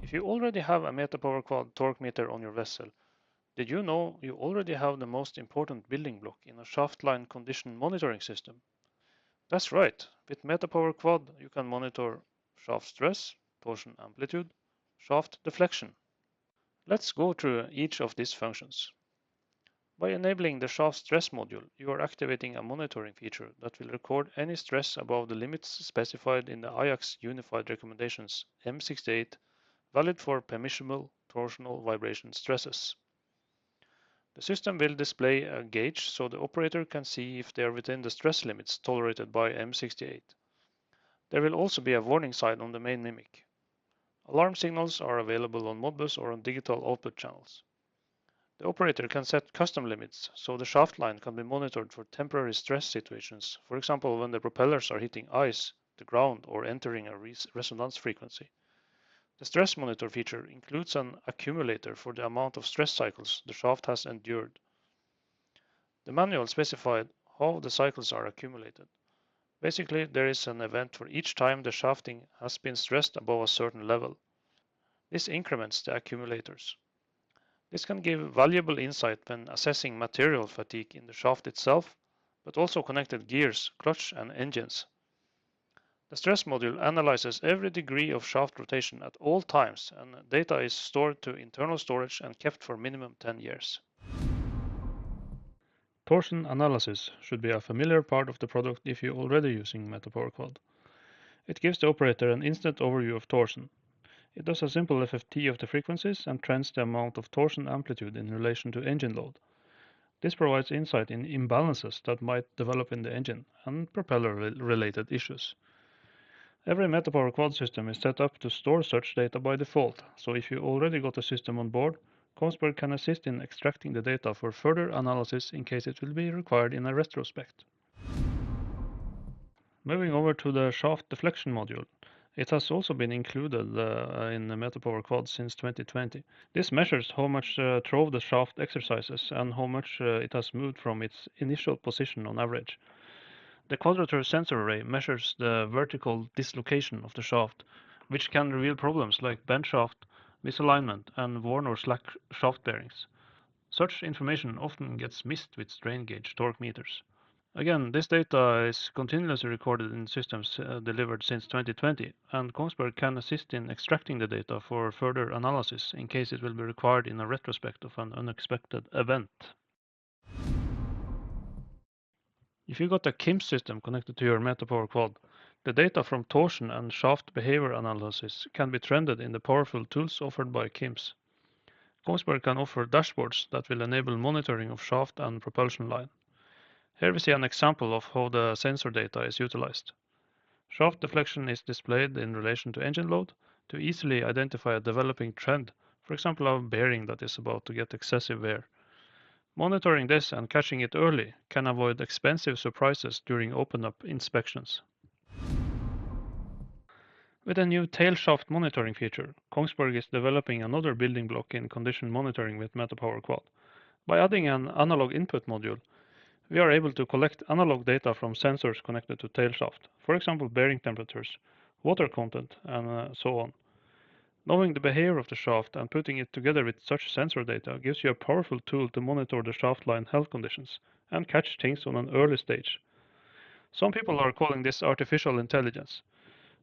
If you already have a Metapower Quad torque meter on your vessel, did you know you already have the most important building block in a shaft line condition monitoring system? That's right, with Metapower Quad you can monitor shaft stress, torsion amplitude, shaft deflection. Let's go through each of these functions. By enabling the shaft stress module, you are activating a monitoring feature that will record any stress above the limits specified in the IACS Unified Recommendations M68, valid for permissible torsional vibration stresses. The system will display a gauge so the operator can see if they are within the stress limits tolerated by M68. There will also be a warning sign on the main mimic. Alarm signals are available on Modbus or on digital output channels. The operator can set custom limits so the shaft line can be monitored for temporary stress situations, for example when the propellers are hitting ice, the ground, or entering a resonance frequency. The stress monitor feature includes an accumulator for the amount of stress cycles the shaft has endured. The manual specified how the cycles are accumulated. Basically, there is an event for each time the shafting has been stressed above a certain level. This increments the accumulators. This can give valuable insight when assessing material fatigue in the shaft itself, but also connected gears, clutch, and engines. The stress module analyzes every degree of shaft rotation at all times, and data is stored to internal storage and kept for minimum 10 years. Torsion analysis should be a familiar part of the product if you're already using Metapower Quad. It gives the operator an instant overview of torsion. It does a simple FFT of the frequencies and trends the amount of torsion amplitude in relation to engine load. This provides insight in imbalances that might develop in the engine and propeller-related issues. Every Metapower Quad system is set up to store such data by default, so if you already got a system on board, Kongsberg can assist in extracting the data for further analysis in case it will be required in a retrospect. Moving over to the shaft deflection module. It has also been included in the Metapower Quad since 2020. This measures how much throw the shaft exercises and how much it has moved from its initial position on average. The quadrature sensor array measures the vertical dislocation of the shaft, which can reveal problems like bent shaft, misalignment, and worn or slack shaft bearings. Such information often gets missed with strain gauge torque meters. Again, this data is continuously recorded in systems delivered since 2020, and Kongsberg can assist in extracting the data for further analysis in case it will be required in a retrospect of an unexpected event. If you got a KIMS system connected to your Metapower Quad, the data from torsion and shaft behavior analysis can be trended in the powerful tools offered by KIMS. Kongsberg can offer dashboards that will enable monitoring of shaft and propulsion line. Here we see an example of how the sensor data is utilized. Shaft deflection is displayed in relation to engine load to easily identify a developing trend, for example a bearing that is about to get excessive wear. Monitoring this and catching it early can avoid expensive surprises during open-up inspections. With a new tail shaft monitoring feature, Kongsberg is developing another building block in condition monitoring with Metapower Quad. By adding an analog input module, we are able to collect analog data from sensors connected to tail shaft, for example bearing temperatures, water content, and so on. Knowing the behavior of the shaft and putting it together with such sensor data gives you a powerful tool to monitor the shaft line health conditions and catch things on an early stage. Some people are calling this artificial intelligence.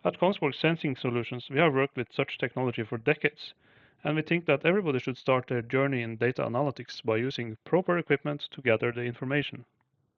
At Kongsberg Sensing Solutions, we have worked with such technology for decades, and we think that everybody should start their journey in data analytics by using proper equipment to gather the information.